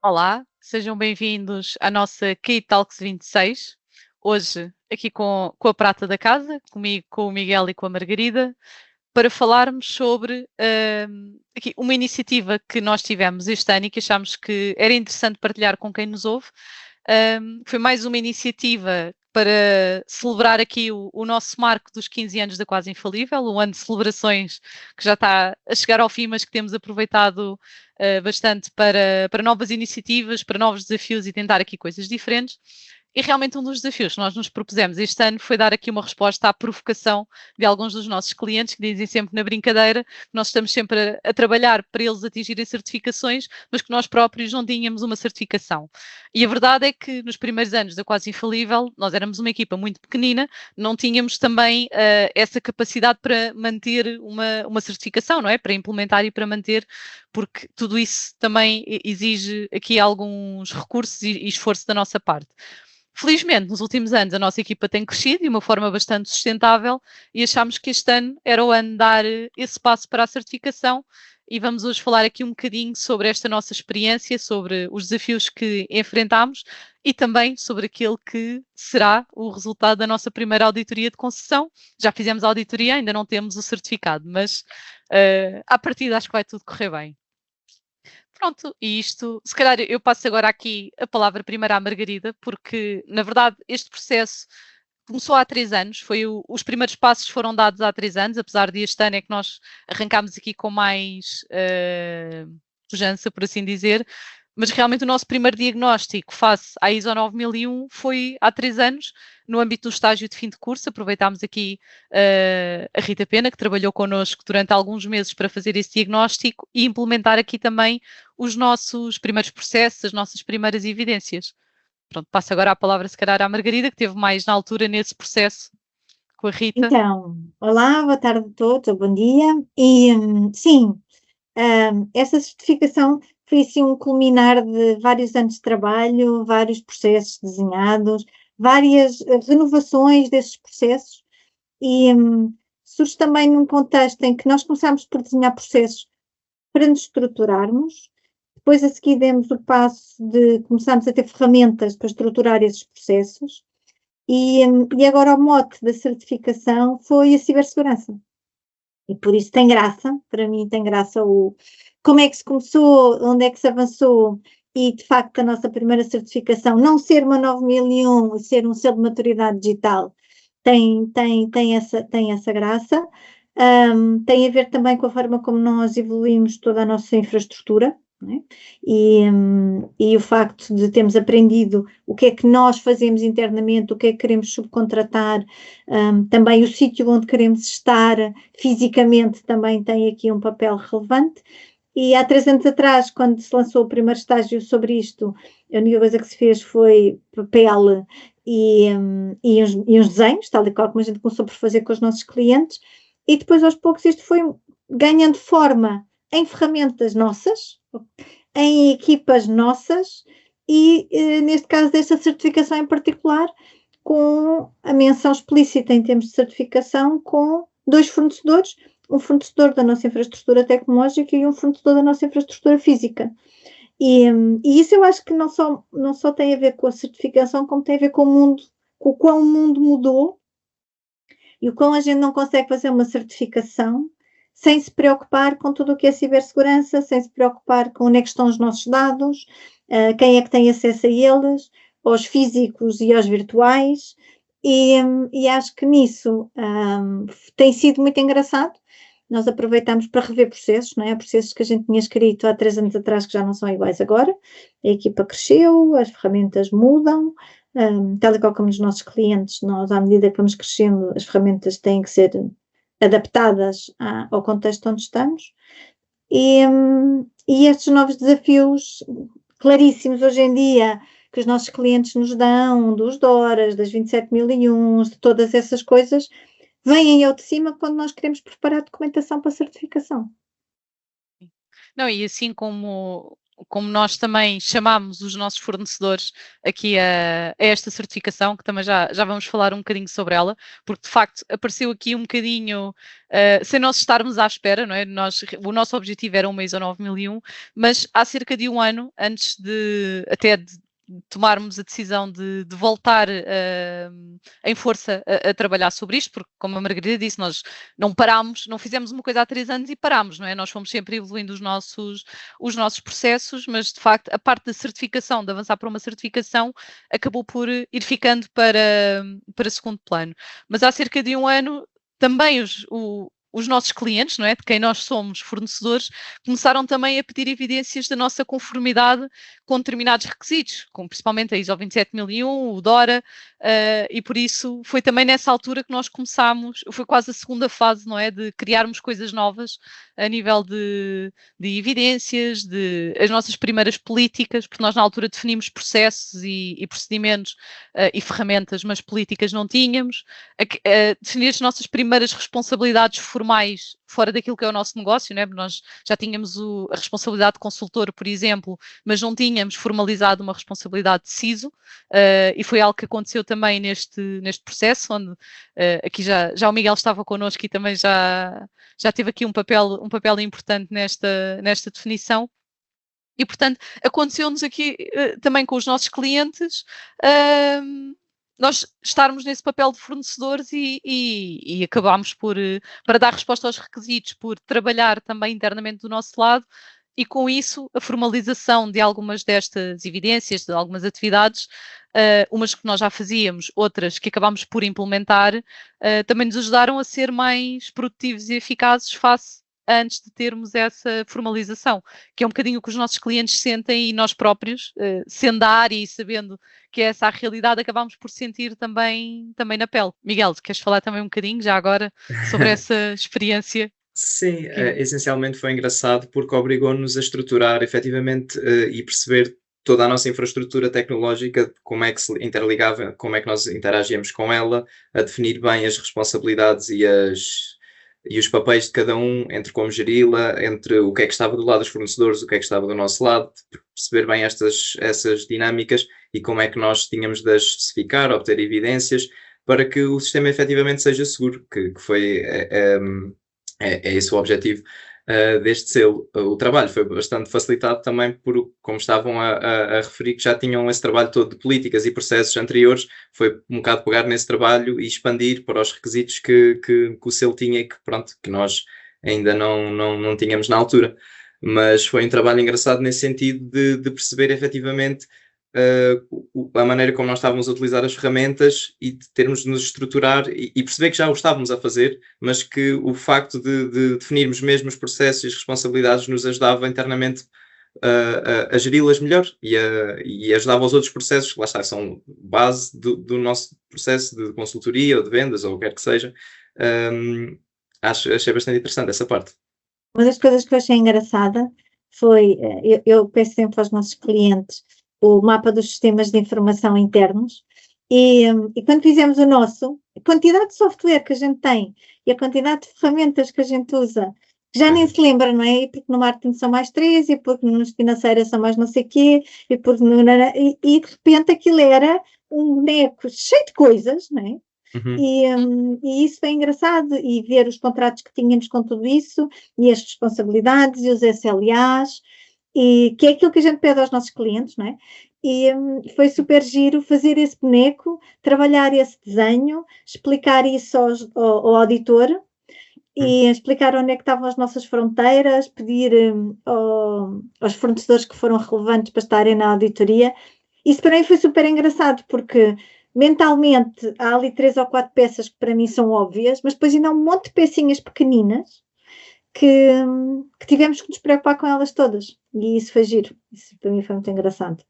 Olá, sejam bem-vindos à nossa Key Talks 26. Hoje, aqui com a prata da casa, comigo, com o Miguel e com a Margarida, para falarmos sobre aqui, uma iniciativa que nós tivemos este ano e que achámos que era interessante partilhar com quem nos ouve. Foi mais uma iniciativa para celebrar aqui o nosso marco dos 15 anos da Quase Infalível, um ano de celebrações que já está a chegar ao fim, mas que temos aproveitado bastante para novas iniciativas, para novos desafios e tentar aqui coisas diferentes. E realmente um dos desafios que nós nos propusemos este ano foi dar aqui uma resposta à provocação de alguns dos nossos clientes que dizem sempre na brincadeira que nós estamos sempre a trabalhar para eles atingirem certificações, mas que nós próprios não tínhamos uma certificação. E a verdade é que nos primeiros anos da Quase Infalível, nós éramos uma equipa muito pequenina, não tínhamos também essa capacidade para manter uma certificação, não é? Para implementar e para manter, porque tudo isso também exige aqui alguns recursos e esforço da nossa parte. Felizmente, nos últimos anos, a nossa equipa tem crescido de uma forma bastante sustentável e achámos que este ano era o ano de dar esse passo para a certificação e vamos hoje falar aqui um bocadinho sobre esta nossa experiência, sobre os desafios que enfrentámos e também sobre aquele que será o resultado da nossa primeira auditoria de concessão. Já fizemos a auditoria, ainda não temos o certificado, mas à partida acho que vai tudo correr bem. Pronto, e isto, se calhar eu passo agora aqui a palavra primeiro à Margarida, porque na verdade este processo começou há 3 anos, os primeiros passos foram dados há 3 anos, apesar de este ano é que nós arrancámos aqui com mais pujança, por assim dizer, mas realmente o nosso primeiro diagnóstico face à ISO 9001 foi há 3 anos, no âmbito do estágio de fim de curso. Aproveitámos aqui a Rita Pena, que trabalhou connosco durante alguns meses para fazer esse diagnóstico e implementar aqui também os nossos primeiros processos, as nossas primeiras evidências. Pronto, passo agora a palavra, se calhar, à Margarida, que teve mais na altura nesse processo com a Rita. Então, olá, boa tarde a todos, ou bom dia. E sim, essa certificação foi assim um culminar de vários anos de trabalho, vários processos desenhados, várias renovações desses processos e surge também num contexto em que nós começámos por desenhar processos para nos estruturarmos, depois a seguir demos o passo de começarmos a ter ferramentas para estruturar esses processos e agora o mote da certificação foi a cibersegurança. E por isso tem graça, para mim tem graça o como é que se começou, onde é que se avançou e de facto a nossa primeira certificação não ser uma 9001 e ser um selo de maturidade digital tem essa graça. Tem a ver também com a forma como nós evoluímos toda a nossa infraestrutura, não é? E o facto de termos aprendido o que é que nós fazemos internamente, o que é que queremos subcontratar, também o sítio onde queremos estar fisicamente também tem aqui um papel relevante. E há 3 anos atrás, quando se lançou o primeiro estágio sobre isto, a única coisa que se fez foi papel e uns desenhos, tal e qual como a gente começou por fazer com os nossos clientes, e depois aos poucos isto foi ganhando forma em ferramentas nossas, em equipas nossas e, neste caso desta certificação em particular, com a menção explícita em termos de certificação com 2 fornecedores, um fornecedor da nossa infraestrutura tecnológica e um fornecedor da nossa infraestrutura física. E isso eu acho que não só tem a ver com a certificação, como tem a ver com o mundo, com o quão o mundo mudou e o quão a gente não consegue fazer uma certificação sem se preocupar com tudo o que é cibersegurança, sem se preocupar com onde é que estão os nossos dados, quem é que tem acesso a eles, aos físicos e aos virtuais, e acho que nisso tem sido muito engraçado. Nós aproveitamos para rever processos, não é? Processos que a gente tinha escrito há 3 anos atrás que já não são iguais agora. A equipa cresceu, as ferramentas mudam, tal e qual como os nossos clientes, nós, à medida que vamos crescendo, as ferramentas têm que ser adaptadas ao contexto onde estamos. E estes novos desafios claríssimos hoje em dia que os nossos clientes nos dão, dos DORAs, das 27001, de todas essas coisas, vêm ao de cima quando nós queremos preparar documentação para certificação. Não, e assim como como nós também chamámos os nossos fornecedores aqui a esta certificação, que também já vamos falar um bocadinho sobre ela, porque de facto apareceu aqui um bocadinho sem nós estarmos à espera, não é? O nosso objetivo era 1 ISO 9001, mas há cerca de um ano, antes de tomarmos a decisão de voltar em força a trabalhar sobre isto, porque como a Margarida disse, nós não parámos, não fizemos uma coisa há 3 anos e parámos, não é? Nós fomos sempre evoluindo os nossos processos, mas de facto a parte da certificação, de avançar para uma certificação, acabou por ir ficando para segundo plano. Mas há cerca de um ano também os nossos clientes, não é? De quem nós somos fornecedores, começaram também a pedir evidências da nossa conformidade com determinados requisitos, como principalmente a ISO 27001, o DORA, e por isso foi também nessa altura que nós começámos, foi quase a segunda fase, não é? De criarmos coisas novas a nível de evidências, as nossas primeiras políticas, porque nós na altura definimos processos e procedimentos e ferramentas, mas políticas não tínhamos, definir as nossas primeiras responsabilidades formais fora daquilo que é o nosso negócio, né? Nós já tínhamos a responsabilidade de consultor, por exemplo, mas não tínhamos formalizado uma responsabilidade de CISO, e foi algo que aconteceu também neste processo, onde aqui já o Miguel estava connosco e também já teve aqui um papel importante nesta definição. E, portanto, aconteceu-nos aqui também com os nossos clientes, nós estarmos nesse papel de fornecedores e acabámos para dar resposta aos requisitos, por trabalhar também internamente do nosso lado, e com isso a formalização de algumas destas evidências, de algumas atividades, umas que nós já fazíamos, outras que acabámos por implementar, também nos ajudaram a ser mais produtivos e eficazes face antes de termos essa formalização, que é um bocadinho o que os nossos clientes sentem, e nós próprios, sendo da área e sabendo que é essa a realidade, acabamos por sentir também na pele. Miguel, queres falar também um bocadinho, já agora, sobre essa experiência? Sim, essencialmente foi engraçado porque obrigou-nos a estruturar efetivamente e perceber toda a nossa infraestrutura tecnológica, como é que se interligava, como é que nós interagíamos com ela, a definir bem as responsabilidades e os papéis de cada um, entre como geri-la, entre o que é que estava do lado dos fornecedores, o que é que estava do nosso lado, perceber bem essas dinâmicas e como é que nós tínhamos de as especificar, obter evidências, para que o sistema efetivamente seja seguro, que foi esse o objetivo deste selo. O trabalho foi bastante facilitado também por, como estavam a referir, que já tinham esse trabalho todo de políticas e processos anteriores, foi um bocado pegar nesse trabalho e expandir para os requisitos que o selo tinha e que nós ainda não tínhamos na altura. Mas foi um trabalho engraçado nesse sentido de perceber efetivamente a maneira como nós estávamos a utilizar as ferramentas e de termos de nos estruturar e perceber que já o estávamos a fazer, mas que o facto de definirmos mesmo os processos e as responsabilidades nos ajudava internamente a geri-las melhor e ajudava os outros processos que lá está, são base do nosso processo de consultoria ou de vendas ou o que quer que seja. Achei bastante interessante essa parte. Uma das coisas que eu achei engraçada foi, eu peço sempre aos nossos clientes o mapa dos sistemas de informação internos, e quando fizemos o nosso, a quantidade de software que a gente tem e a quantidade de ferramentas que a gente usa, já nem se lembra, não é? E porque no marketing são mais 3, e porque nos financeiros são mais não sei o quê, e de repente aquilo era um boneco cheio de coisas, não é? E isso foi engraçado, e ver os contratos que tínhamos com tudo isso, e as responsabilidades, e os SLAs, e que é aquilo que a gente pede aos nossos clientes, não é? E foi super giro fazer esse boneco, trabalhar esse desenho, explicar isso ao auditor, e explicar onde é que estavam as nossas fronteiras, pedir aos fornecedores que foram relevantes para estarem na auditoria. Isso para mim foi super engraçado, porque mentalmente há ali 3 ou 4 peças que para mim são óbvias, mas depois ainda há um monte de pecinhas pequeninas que tivemos que nos preocupar com elas todas, e isso foi giro, isso para mim foi muito engraçado.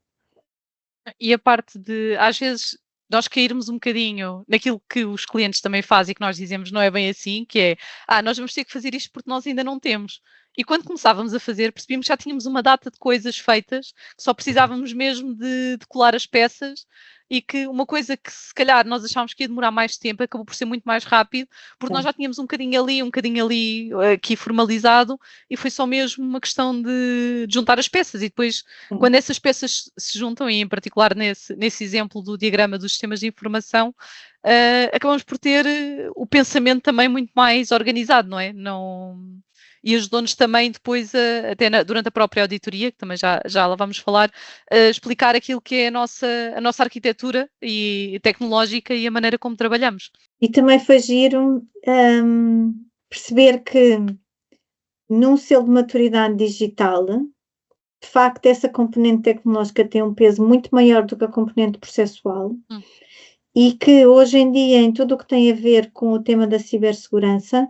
E a parte de, às vezes, nós cairmos um bocadinho naquilo que os clientes também fazem e que nós dizemos não é bem assim, que é, nós vamos ter que fazer isto porque nós ainda não temos. E quando começávamos a fazer, percebíamos que já tínhamos uma data de coisas feitas, que só precisávamos mesmo de colar as peças, e que uma coisa que se calhar nós achávamos que ia demorar mais tempo, acabou por ser muito mais rápido, porque nós já tínhamos um bocadinho ali, aqui formalizado, e foi só mesmo uma questão de juntar as peças. E depois, quando essas peças se juntam, e em particular nesse exemplo do diagrama dos sistemas de informação, acabamos por ter o pensamento também muito mais organizado, não é? E ajudou-nos também depois, durante a própria auditoria, que também já lá vamos falar, a explicar aquilo que é a nossa arquitetura tecnológica e a maneira como trabalhamos. E também foi giro perceber que num selo de maturidade digital, de facto, essa componente tecnológica tem um peso muito maior do que a componente processual. E que hoje em dia, em tudo o que tem a ver com o tema da cibersegurança,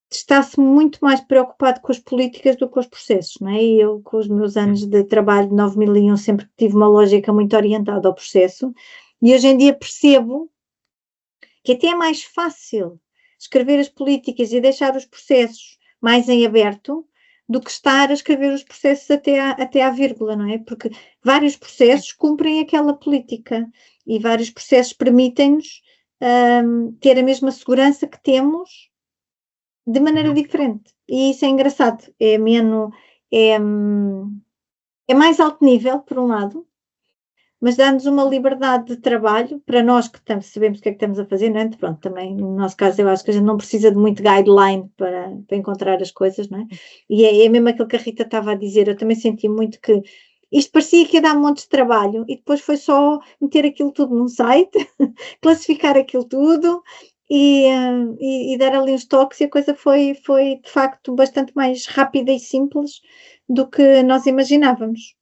está-se muito mais preocupado com as políticas do que com os processos, não é? E eu, com os meus anos de trabalho de 9001, sempre tive uma lógica muito orientada ao processo, e hoje em dia percebo que até é mais fácil escrever as políticas e deixar os processos mais em aberto do que estar a escrever os processos até à vírgula, não é? Porque vários processos cumprem aquela política e vários processos permitem-nos ter a mesma segurança que temos de maneira diferente. E isso é engraçado. É mais alto nível, por um lado, mas dá-nos uma liberdade de trabalho para nós que sabemos o que é que estamos a fazer, não é? Pronto, também, no nosso caso, eu acho que a gente não precisa de muito guideline para encontrar as coisas, não é? E é mesmo aquilo que a Rita estava a dizer. Eu também senti muito que isto parecia que ia dar um monte de trabalho e depois foi só meter aquilo tudo num site, classificar aquilo tudo e dar ali uns toques, e a coisa foi de facto bastante mais rápida e simples do que nós imaginávamos.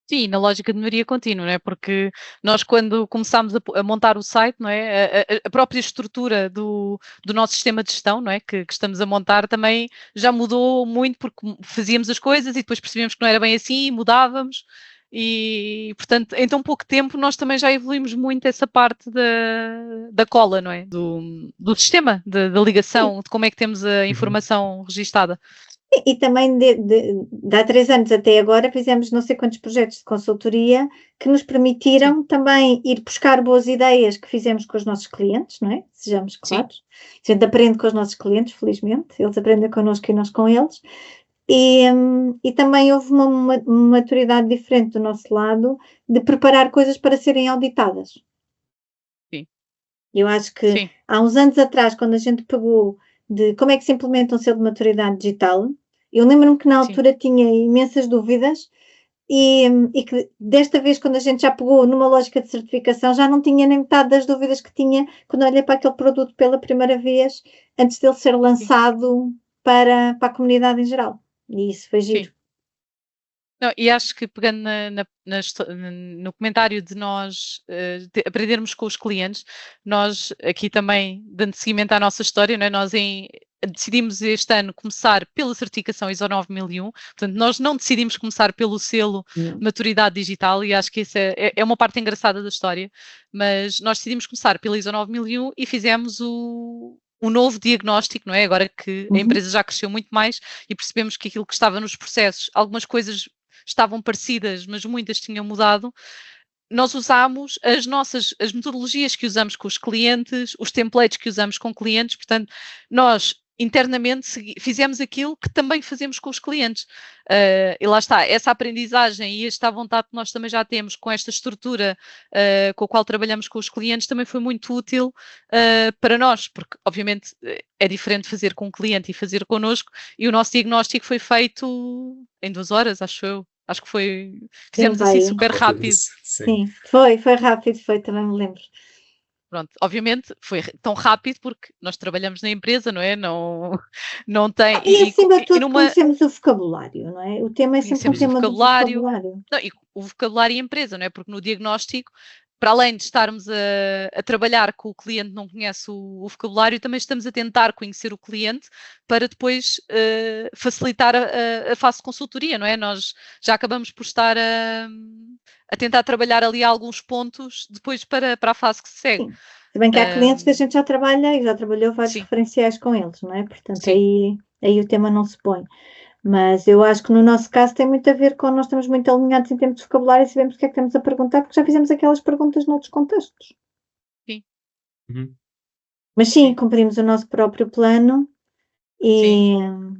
Sim, na lógica de melhoria contínua, não é? Porque nós, quando começámos a montar o site, não é? A própria estrutura do nosso sistema de gestão, não é? Que estamos a montar também já mudou muito, porque fazíamos as coisas e depois percebíamos que não era bem assim, mudávamos. E, portanto, em tão pouco tempo nós também já evoluímos muito essa parte da cola, não é? Do sistema, da ligação, de como é que temos a informação registada. E também de há 3 anos até agora fizemos não sei quantos projetos de consultoria que nos permitiram também ir buscar boas ideias que fizemos com os nossos clientes, não é? Sejamos claros. A gente aprende com os nossos clientes, felizmente, eles aprendem connosco e nós com eles. E também houve uma maturidade diferente do nosso lado de preparar coisas para serem auditadas. Sim. Eu acho que há uns anos atrás, quando a gente pegou de como é que se implementa um selo de maturidade digital, eu lembro-me que na altura tinha imensas dúvidas e que desta vez, quando a gente já pegou numa lógica de certificação, já não tinha nem metade das dúvidas que tinha quando olhei para aquele produto pela primeira vez, antes dele ser lançado para a comunidade em geral. E isso foi giro. Não, e acho que, pegando no comentário de nós aprendermos com os clientes, nós aqui também, dando seguimento à nossa história, não é? Nós decidimos este ano começar pela certificação ISO 9001, portanto nós não decidimos começar pelo selo Maturidade Digital, e acho que isso é uma parte engraçada da história, mas nós decidimos começar pela ISO 9001 e fizemos um novo diagnóstico, não é? Agora que a empresa já cresceu muito mais e percebemos que aquilo que estava nos processos, algumas coisas estavam parecidas, mas muitas tinham mudado. Nós usámos as metodologias que usamos com os clientes, os templates que usamos com clientes, portanto, nós internamente fizemos aquilo que também fazemos com os clientes. E lá está, essa aprendizagem e esta vontade que nós também já temos com esta estrutura com a qual trabalhamos com os clientes também foi muito útil para nós, porque obviamente é diferente fazer com um cliente e fazer connosco, e o nosso diagnóstico foi feito em 2 horas, acho eu. Acho que fizemos assim super rápido. Sim, foi rápido, também me lembro. Pronto, obviamente foi tão rápido porque nós trabalhamos na empresa, não é? Não tem... E acima de tudo conhecemos o vocabulário, não é? O tema é sempre um tema do vocabulário. Não, e o vocabulário e a empresa, não é? Porque no diagnóstico, para além de estarmos a trabalhar com o cliente que não conhece o vocabulário, também estamos a tentar conhecer o cliente para depois facilitar a fase de consultoria, não é? Nós já acabamos por estar a tentar trabalhar ali alguns pontos depois para a fase que se segue. Se bem que há clientes que a gente já trabalha e já trabalhou vários Sim. referenciais com eles, não é? Portanto, Sim. aí o tema não se põe. Mas eu acho que no nosso caso tem muito a ver com nós estamos muito alinhados em termos de vocabulário e sabemos o que é que estamos a perguntar, porque já fizemos aquelas perguntas noutros contextos. Sim. Uhum. Mas sim, Sim. cumprimos o nosso próprio plano e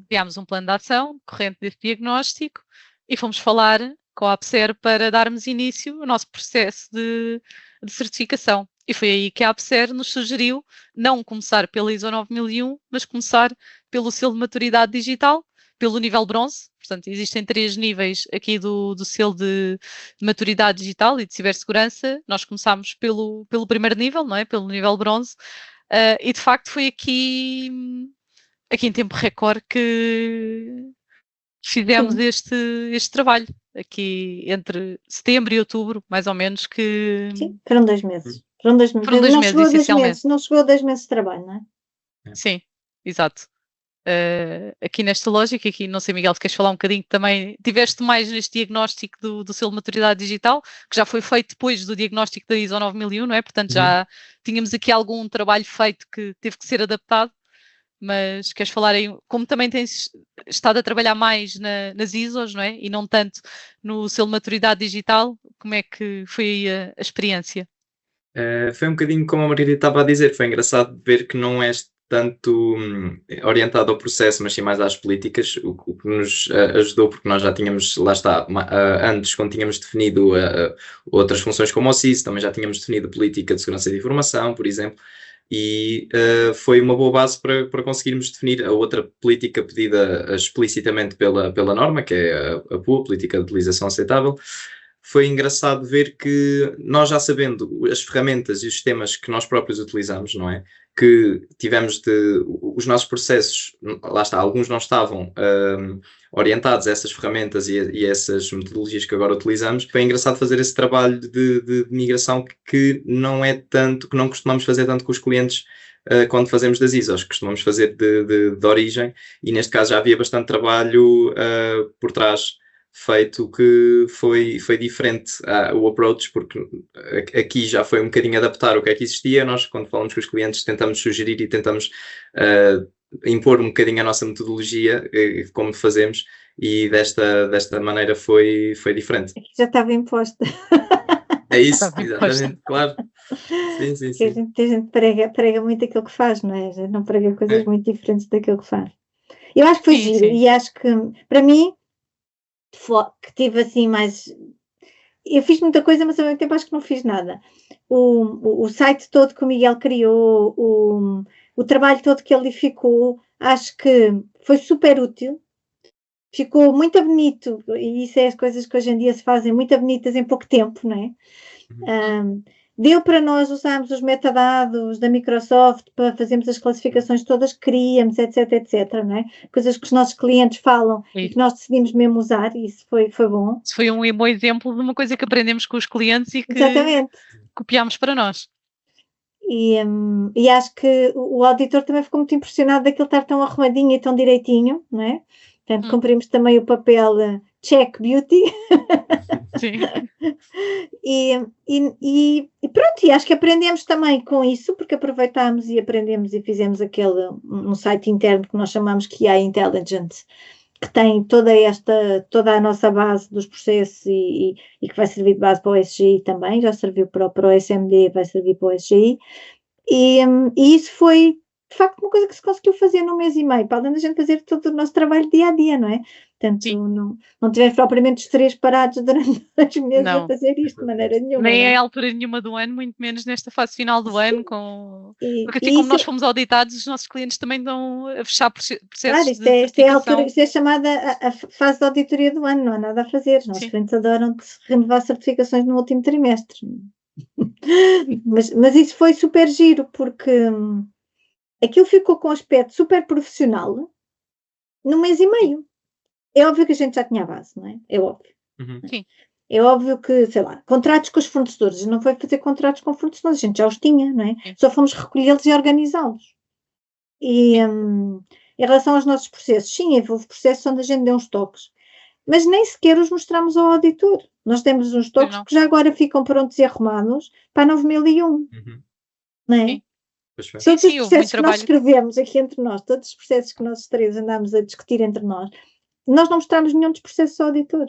Criámos um plano de ação corrente desse diagnóstico e fomos falar com a APSER para darmos início ao nosso processo de certificação. E foi aí que a APSER nos sugeriu não começar pela ISO 9001, mas começar pelo selo de maturidade digital, pelo nível bronze. Portanto, existem 3 níveis aqui do selo de maturidade digital e de cibersegurança. Nós começámos pelo primeiro nível, não é? Pelo nível bronze. E de facto foi aqui em tempo recorde que fizemos sim, este trabalho. Aqui entre setembro e outubro, mais ou menos, que sim, foram 2 meses. Foram 2 meses. foram 2 Não meses, chegou a 2 essencialmente. meses, não chegou a 2 meses de trabalho, não é? Sim, exato. Aqui nesta lógica, aqui não sei, Miguel, se queres falar um bocadinho também, tiveste mais neste diagnóstico do selo de maturidade digital, que já foi feito depois do diagnóstico da ISO 9001, não é? Portanto, já tínhamos aqui algum trabalho feito que teve que ser adaptado, mas queres falar aí, como também tens estado a trabalhar mais nas ISOs, não é? E não tanto no selo de maturidade digital, como é que foi aí a experiência? Foi um bocadinho como a Margarida estava a dizer, foi engraçado ver que não és tanto orientado ao processo, mas sim mais às políticas, o que nos ajudou, porque nós já tínhamos, lá está, antes, quando tínhamos definido outras funções como o CIS, também já tínhamos definido política de segurança de informação, por exemplo, e foi uma boa base para conseguirmos definir a outra política pedida explicitamente pela norma, que é a PUA, Política de Utilização Aceitável. Foi engraçado ver que nós já sabendo as ferramentas e os sistemas que nós próprios utilizamos, não é? Que tivemos os nossos processos, lá está, alguns não estavam orientados a essas ferramentas e a essas metodologias que agora utilizamos. Foi engraçado fazer esse trabalho de migração que não é tanto, que não costumamos fazer tanto com os clientes quando fazemos das ISOs, costumamos fazer de origem, e neste caso já havia bastante trabalho por trás feito que foi diferente o approach, porque aqui já foi um bocadinho adaptar o que é que existia. Nós, quando falamos com os clientes, tentamos sugerir e tentamos impor um bocadinho a nossa metodologia, como fazemos, e desta maneira foi diferente. Aqui já estava imposta. É isso, Estava imposta. exatamente, claro. Sim, sim, Porque sim. a gente prega muito aquilo que faz, não é? A gente não prega coisas muito diferentes daquilo que faz. Eu acho que foi Sim, giro sim. e acho que, para mim, que tive assim mais. Eu fiz muita coisa, mas ao mesmo tempo acho que não fiz nada. O site todo que o Miguel criou, o trabalho todo que ele edificou, acho que foi super útil. Ficou muito bonito, e isso é as coisas que hoje em dia se fazem muito bonitas em pouco tempo, não é? Deu para nós usarmos os metadados da Microsoft para fazermos as classificações todas que queríamos, etc, etc, não é? Coisas que os nossos clientes falam e que nós decidimos mesmo usar, e isso foi bom. Isso foi um bom exemplo de uma coisa que aprendemos com os clientes e que Exatamente. copiámos para nós. E acho que o auditor também ficou muito impressionado daquilo estar tão arrumadinho e tão direitinho, não é? Portanto, cumprimos também o papel check beauty. Sim. E pronto, e acho que aprendemos também com isso, porque aproveitámos e aprendemos e fizemos um site interno que nós chamamos QI Intelligence, que tem toda a nossa base dos processos e que vai servir de base para o SGI também, já serviu para o SMD, vai servir para o SGI, e isso foi, de facto, uma coisa que se conseguiu fazer num mês e meio, para além da gente fazer todo o nosso trabalho dia a dia, não é? Portanto, não tivemos propriamente os 3 parados durante 2 meses a fazer isto de maneira nenhuma. Nem é a altura nenhuma do ano, muito menos nesta fase final do ano, porque assim e como isso nós fomos auditados, os nossos clientes também estão a fechar processos claro, de certificação. é a altura, isto é chamada a fase de auditoria do ano, não há nada a fazer. Os nossos clientes adoram renovar certificações no último trimestre. Mas isso foi super giro, porque aquilo ficou com um aspecto super profissional num mês e meio. É óbvio que a gente já tinha a base, não é? É óbvio. Sim. É óbvio que, sei lá, contratos com os fornecedores, não foi fazer contratos com fornecedores, a gente já os tinha, não é? Só fomos recolhê-los e organizá-los. E em relação aos nossos processos, sim, houve processos onde a gente deu uns toques, mas nem sequer os mostramos ao auditor. Nós temos uns toques que já agora ficam prontos e arrumados para 9001. não é? Sim. Pois bem. Todos os Sim, houve muito processos que nós trabalho. escrevemos aqui entre nós, todos os processos que nós três andámos a discutir entre nós não mostramos nenhum dos processos ao auditor.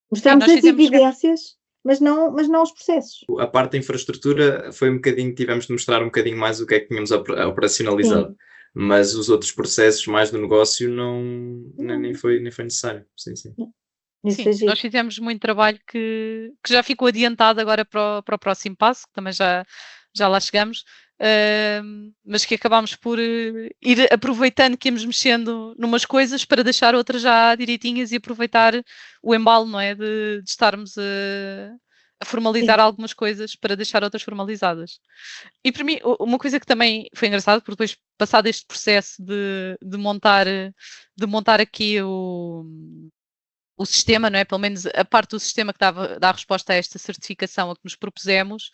Mostramos nós as fizemos chegar. evidências, mas não os processos. A parte da infraestrutura foi um bocadinho, tivemos de mostrar um bocadinho mais o que é que tínhamos operacionalizado. Sim. Mas os outros processos mais do negócio nem Não. foi necessário. Sim, sim. Isso Sim, é giro. nós fizemos muito trabalho que já ficou adiantado agora para o próximo passo, que também já lá chegamos, mas que acabámos por ir aproveitando que íamos mexendo numas coisas para deixar outras já direitinhas e aproveitar o embalo, não é? De estarmos a formalizar Sim. algumas coisas para deixar outras formalizadas. E para mim, uma coisa que também foi engraçado, porque depois, passado este processo de montar aqui o sistema, não é? Pelo menos a parte do sistema que dá a resposta a esta certificação a que nos propusemos,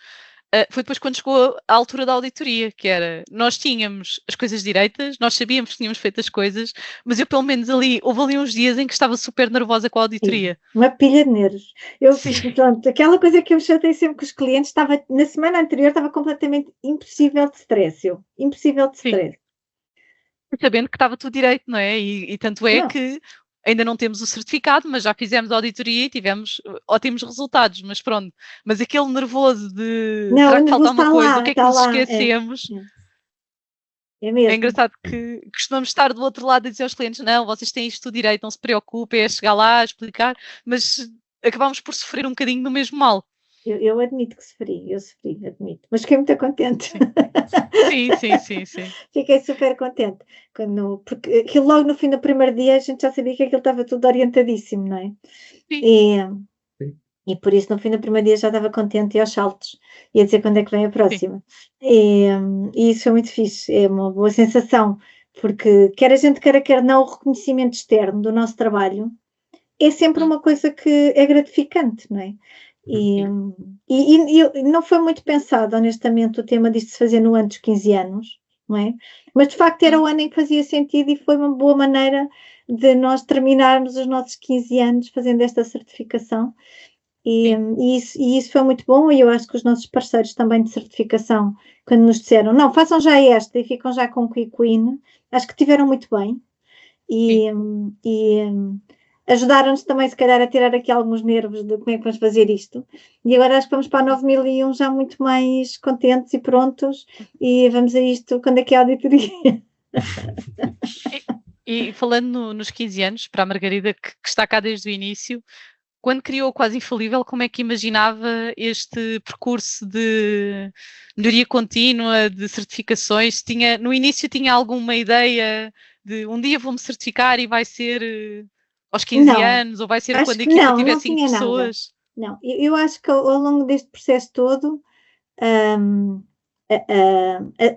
foi depois quando chegou a altura da auditoria, que era, nós tínhamos as coisas direitas, nós sabíamos que tínhamos feito as coisas, mas eu pelo menos houve ali uns dias em que estava super nervosa com a auditoria. Uma pilha de nervos. Pronto, aquela coisa que eu chatei sempre com os clientes, na semana anterior estava completamente impossível de stress. Impossível de stress. Sabendo que estava tudo direito, não é? E tanto é que ainda não temos o certificado, mas já fizemos a auditoria e tivemos ótimos resultados, mas pronto. Mas aquele nervoso de será que falta uma coisa? O que é que nos esquecemos? É mesmo. É engraçado que costumamos estar do outro lado e dizer aos clientes, não, vocês têm isto tudo direito, não se preocupem, é chegar lá, explicar, mas acabámos por sofrer um bocadinho do mesmo mal. Eu admito que sofri, admito, mas fiquei muito contente. Sim. Fiquei super contente, porque aquilo logo no fim do primeiro dia a gente já sabia que aquilo estava tudo orientadíssimo, não é? Sim. E por isso no fim do primeiro dia já estava contente e aos saltos, ia dizer quando é que vem a próxima. E isso foi muito fixe, é uma boa sensação, porque quer a gente quer não, o reconhecimento externo do nosso trabalho é sempre uma coisa que é gratificante, não é? E não foi muito pensado, honestamente, o tema disto se fazer no ano dos 15 anos, não é? Mas de facto era o ano em que fazia sentido e foi uma boa maneira de nós terminarmos os nossos 15 anos fazendo esta certificação. E isso foi muito bom, e eu acho que os nossos parceiros também de certificação, quando nos disseram, não, façam já esta e ficam já com o Quick Win, acho que tiveram muito bem. E ajudaram-nos também, se calhar, a tirar aqui alguns nervos de como é que vamos fazer isto. E agora acho que vamos para a 9001 já muito mais contentes e prontos, e vamos a isto quando é que é a auditoria. E falando nos 15 anos, para a Margarida, que está cá desde o início, quando criou o Quase Infalível, como é que imaginava este percurso de melhoria contínua, de certificações? No início tinha alguma ideia de um dia vou-me certificar e vai ser aos 15 anos, ou vai ser quando a equipa tiver 5 pessoas? Não, eu acho que ao longo deste processo todo,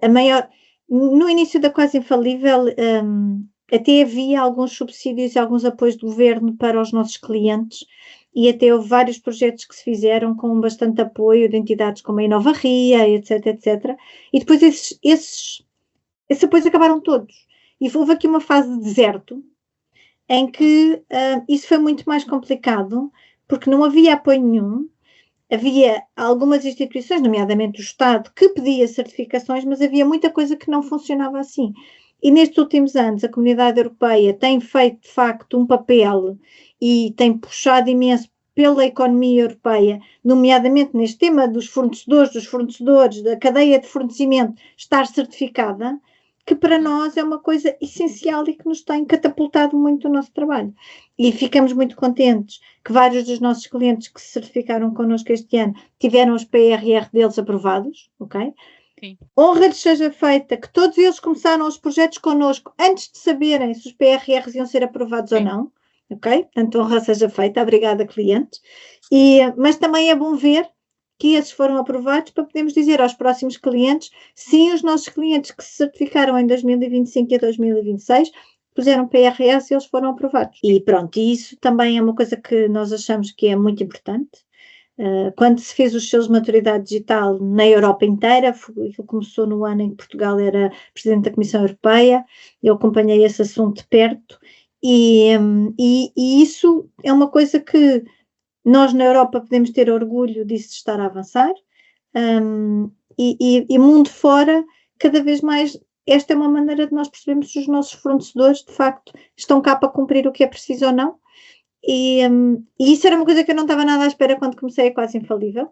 a maior... No início da Quase Infalível, até havia alguns subsídios e alguns apoios do governo para os nossos clientes, e até houve vários projetos que se fizeram com bastante apoio de entidades como a Inova Ria, etc. E depois esses apoios acabaram todos. E houve aqui uma fase de deserto, em que isso foi muito mais complicado, porque não havia apoio nenhum. Havia algumas instituições, nomeadamente o Estado, que pedia certificações, mas havia muita coisa que não funcionava assim. E nestes últimos anos a Comunidade Europeia tem feito, de facto, um papel e tem puxado imenso pela economia europeia, nomeadamente neste tema dos fornecedores, da cadeia de fornecimento estar certificada, que para nós é uma coisa essencial e que nos tem catapultado muito o nosso trabalho. E ficamos muito contentes que vários dos nossos clientes que se certificaram connosco este ano tiveram os PRR deles aprovados, ok? Sim. Honra lhes seja feita que todos eles começaram os projetos connosco antes de saberem se os PRRs iam ser aprovados ou não, ok? Portanto, honra seja feita, obrigada, clientes. Mas também é bom ver que esses foram aprovados para podermos dizer aos próximos clientes, sim, os nossos clientes que se certificaram em 2025 e 2026 puseram PRS e eles foram aprovados. E pronto, e isso também é uma coisa que nós achamos que é muito importante. Quando se fez os seus de maturidade digital na Europa inteira, aquilo começou no ano em que Portugal era Presidente da Comissão Europeia, eu acompanhei esse assunto de perto, e isso é uma coisa que nós na Europa podemos ter orgulho disso estar a avançar, e mundo fora, cada vez mais, esta é uma maneira de nós percebermos se os nossos fornecedores, de facto, estão cá para cumprir o que é preciso ou não. E isso era uma coisa que eu não estava nada à espera quando comecei a Quase Infalível.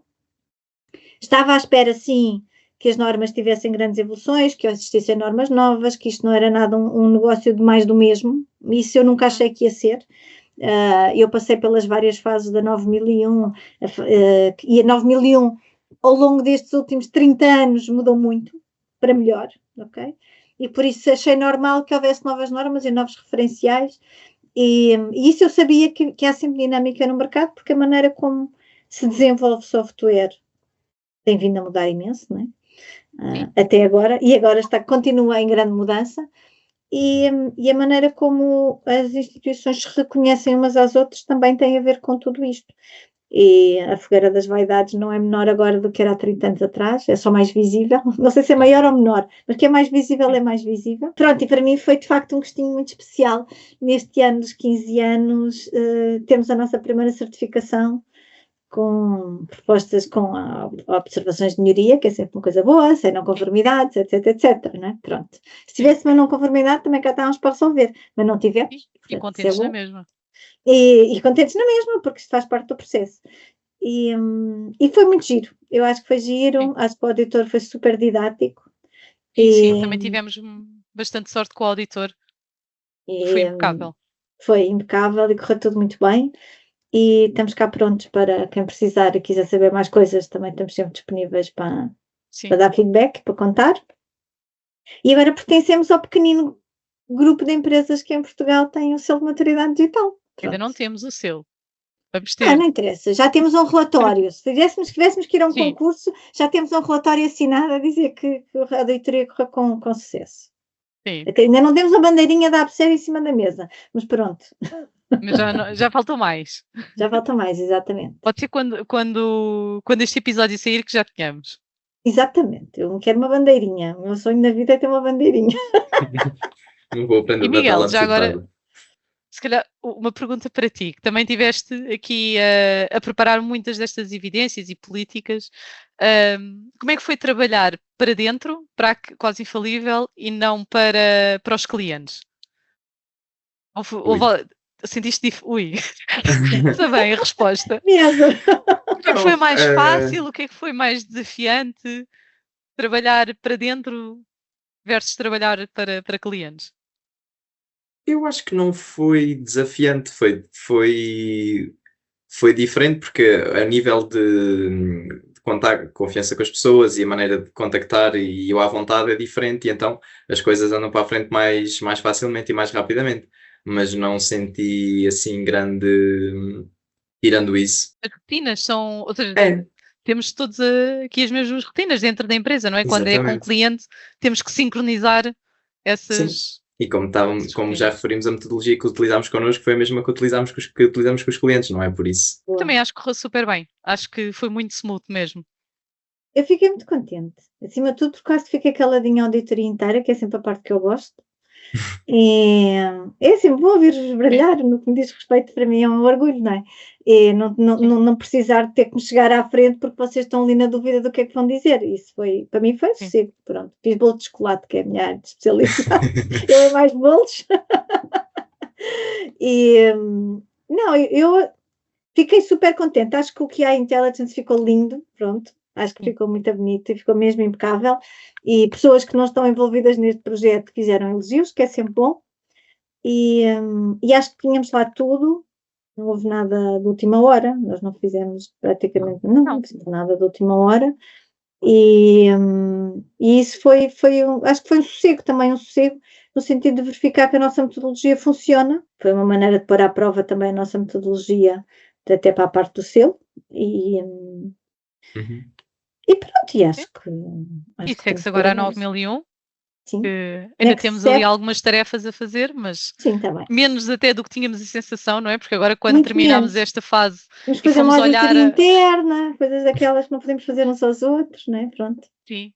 Estava à espera, sim, que as normas tivessem grandes evoluções, que existissem normas novas, que isto não era nada um negócio de mais do mesmo. Isso eu nunca achei que ia ser. Eu passei pelas várias fases da 9001, e a 9001, ao longo destes últimos 30 anos, mudou muito, para melhor, ok? E por isso achei normal que houvesse novas normas e novos referenciais, e isso eu sabia que há sempre dinâmica no mercado, porque a maneira como se desenvolve software tem vindo a mudar imenso, não é? Até agora, e agora continua em grande mudança, e a maneira como as instituições se reconhecem umas às outras também tem a ver com tudo isto. E a fogueira das vaidades não é menor agora do que era há 30 anos atrás, é só mais visível, não sei se é maior ou menor, mas que é mais visível, é mais visível. Pronto, e para mim foi de facto um gostinho muito especial, neste ano dos 15 anos, temos a nossa primeira certificação, com propostas com observações de melhoria, que é sempre uma coisa boa, sem não conformidades, etc, etc, né? Pronto. Se tivesse uma não conformidade, também cá estávamos para resolver, mas não tivemos. E contentes na mesma. E contentes na mesma, porque isto faz parte do processo. E foi muito giro. Eu acho que foi giro, Sim. acho que o auditor foi super didático. Sim, também tivemos bastante sorte com o auditor. Foi impecável. Foi impecável e correu tudo muito bem. E estamos cá prontos para quem precisar e quiser saber mais coisas, também estamos sempre disponíveis para dar feedback, para contar. E agora pertencemos ao pequenino grupo de empresas que em Portugal têm o selo de maturidade digital. Ainda não temos o selo. Vamos ter. Não interessa, já temos um relatório. Se tivéssemos que ir a um concurso, já temos um relatório assinado a dizer que a auditoria correu com sucesso. Sim. Ainda não temos a bandeirinha da ABSER em cima da mesa, mas pronto. Mas já faltou mais. Já falta mais, exatamente. Pode ser quando este episódio sair que já tenhamos. Exatamente, eu não quero uma bandeirinha. O meu sonho na vida é ter uma bandeirinha. Não vou aprender E Miguel, já antecipada. agora, se calhar, uma pergunta para ti, que também tiveste aqui a preparar muitas destas evidências e políticas. Como é que foi trabalhar para dentro, para a Quase Infalível, e não para os clientes? Sentiste ui, está bem a resposta. Mesmo. O que é que foi mais fácil? O que é que foi mais desafiante? Trabalhar para dentro versus trabalhar para clientes? Eu acho que não foi desafiante, foi diferente, porque a nível de confiança com as pessoas e a maneira de contactar e eu à vontade é diferente, e então as coisas andam para a frente mais facilmente e mais rapidamente. Mas não senti assim grande, tirando isso. As rotinas são, ou seja, É, temos todos aqui as mesmas rotinas dentro da empresa, não é? Quando é com o exatamente. cliente, temos que sincronizar Sim. essas. E como já referimos, a metodologia que utilizámos connosco foi a mesma que utilizamos com os clientes, não é por isso? Também acho que correu super bem. Acho que foi muito smooth mesmo. Eu fiquei muito contente. Acima de tudo, porque quase fiquei caladinha a auditoria inteira, que é sempre a parte que eu gosto. E é sempre bom ouvir-vos brilhar, no que me diz respeito, para mim é um orgulho, não é? E não precisar de ter que me chegar à frente porque vocês estão ali na dúvida do que é que vão dizer. Isso foi, para mim foi sossego, pronto. Fiz bolo de chocolate, que é a minha área de especialidade. Eu é mais bolos. E não, eu fiquei super contente. Acho que o QI Intelligence ficou lindo, pronto. Acho que ficou muito bonito e ficou mesmo impecável. E pessoas que não estão envolvidas neste projeto fizeram elogios, que é sempre bom. E acho que tínhamos lá tudo. Não houve nada de última hora. Nós não fizemos praticamente não fizemos nada de última hora. E isso foi acho que foi um sossego também, no sentido de verificar que a nossa metodologia funciona. Foi uma maneira de pôr à prova também a nossa metodologia, até para a parte do selo. E pronto, e acho que. E segue-se agora a 9001. Sim. Que ainda temos ali algumas tarefas a fazer, mas sim, tá bem. menos até do que tínhamos a sensação, não é? Porque agora, quando Muito terminámos menos. esta fase, vamos fazer uma auditoria interna, coisas daquelas que não podemos fazer uns aos outros, não é? Pronto. Sim.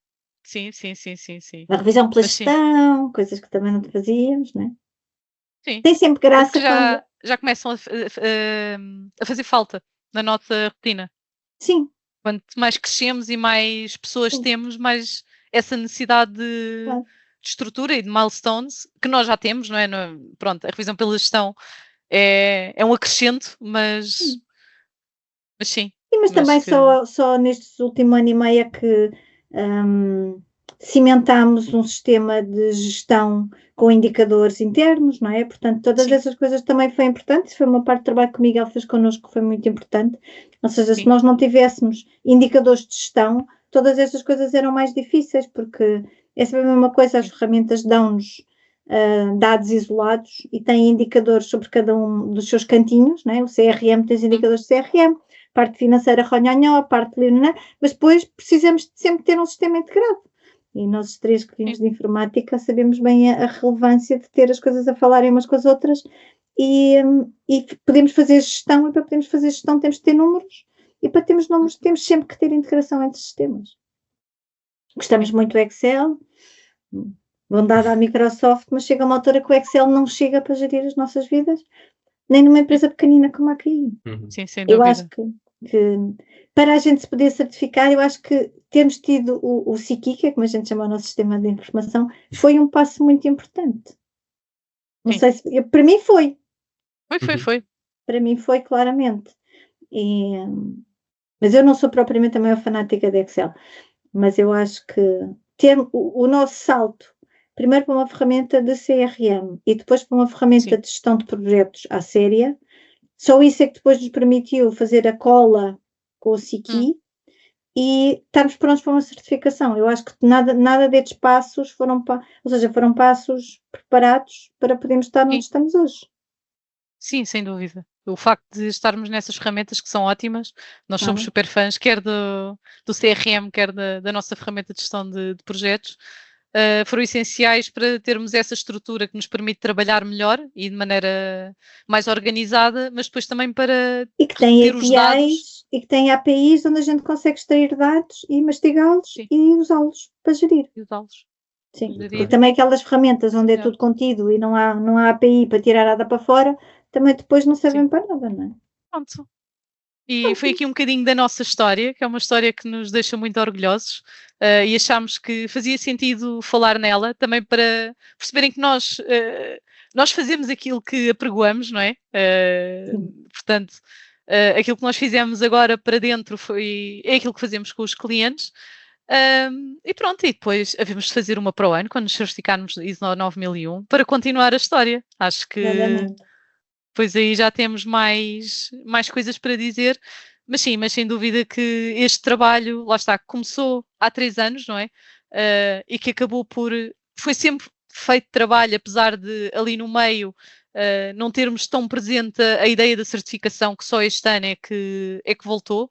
Uma revisão pela gestão, coisas que também não fazíamos, não é? Sim. Tem sempre graça já começam a fazer falta na nossa rotina. Sim, Quanto mais crescemos e mais pessoas Sim. temos, mais essa necessidade de Claro. estrutura e de milestones, que nós já temos, não é? Pronto, a revisão pela gestão é um acrescento, mas Sim. sim. Sim, mas também só neste último ano e meio é que cimentámos um sistema de gestão com indicadores internos, não é? Portanto, todas Sim. essas coisas também foi importante. Isso foi uma parte do trabalho que o Miguel fez connosco que foi muito importante. Ou seja, Sim. se nós não tivéssemos indicadores de gestão, todas essas coisas eram mais difíceis, porque é sempre a mesma coisa, as ferramentas dão-nos dados isolados e têm indicadores sobre cada um dos seus cantinhos, não é? O CRM tem os indicadores de CRM, parte financeira ronhonhó, a parte linear, mas depois precisamos de sempre ter um sistema integrado. E nós os três que vimos de informática sabemos bem a relevância de ter as coisas a falarem umas com as outras e podemos fazer gestão, e para podermos fazer gestão temos que ter números, e para termos números temos sempre que ter integração entre sistemas. Gostamos muito do Excel, bondade à Microsoft, mas chega uma altura que o Excel não chega para gerir as nossas vidas, nem numa empresa pequenina como a KI. Sim, sem Eu dúvida. acho que para a gente se poder certificar, eu acho que termos tido o SIKI, que é como a gente chama o nosso sistema de informação, foi um passo muito importante. Não Sim. sei se, para mim foi. Foi. Para mim foi, claramente. Mas eu não sou propriamente a maior fanática de Excel. Mas eu acho que ter o nosso salto, primeiro para uma ferramenta de CRM e depois para uma ferramenta de gestão de projetos à séria, só isso é que depois nos permitiu fazer a cola com o SIKI e estarmos prontos para uma certificação. Eu acho que nada destes passos foram passos preparados para podermos estar onde estamos hoje. Sim, sem dúvida. O facto de estarmos nessas ferramentas que são ótimas, nós somos super fãs, quer do CRM, quer da nossa ferramenta de gestão de projetos, foram essenciais para termos essa estrutura que nos permite trabalhar melhor e de maneira mais organizada, mas depois também para e que tem ter os dados. E que tem APIs onde a gente consegue extrair dados e mastigá-los e usá-los para gerir. Sim, porque também aquelas ferramentas onde é tudo contido e não há API para tirar nada para fora, também depois não servem para nada, não é? Pronto. E foi aqui um bocadinho da nossa história, que é uma história que nos deixa muito orgulhosos, e achámos que fazia sentido falar nela, também para perceberem que nós fazemos aquilo que apregoamos, não é? Portanto, aquilo que nós fizemos agora para dentro é aquilo que fazemos com os clientes. E pronto, e depois havemos de fazer uma para o ano, quando nos certificarmos ISO 9001, para continuar a história. Acho que depois aí já temos mais coisas para dizer, mas sim, mas sem dúvida que este trabalho, lá está, começou há 3 anos, não é? E que acabou foi sempre feito trabalho, apesar de ali no meio não termos tão presente a ideia da certificação, que só este ano é que voltou.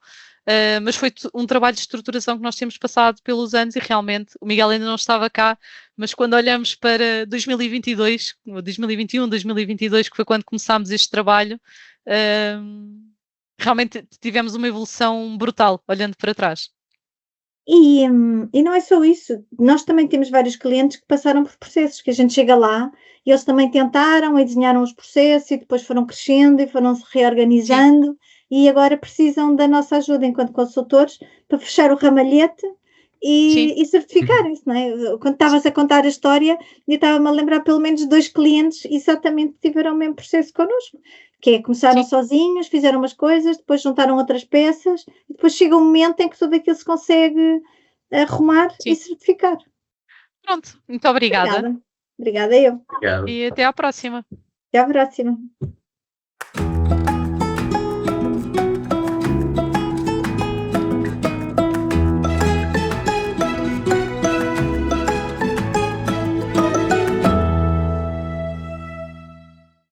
Mas foi um trabalho de estruturação que nós temos passado pelos anos e realmente o Miguel ainda não estava cá, mas quando olhamos para 2022, 2021, 2022, que foi quando começámos este trabalho, realmente tivemos uma evolução brutal, olhando para trás. E não é só isso, nós também temos vários clientes que passaram por processos, que a gente chega lá e eles também tentaram e desenharam os processos e depois foram crescendo e foram se reorganizando e agora precisam da nossa ajuda enquanto consultores para fechar o ramalhete e certificarem-se, não é? Quando estavas a contar a história, eu estava-me a lembrar pelo menos 2 clientes exatamente que tiveram o mesmo processo connosco, que é, começaram sozinhos, fizeram umas coisas, depois juntaram outras peças, e depois chega um momento em que tudo aquilo se consegue arrumar e certificar. Pronto, muito obrigada. Obrigada eu. Obrigado. E até à próxima. Até à próxima.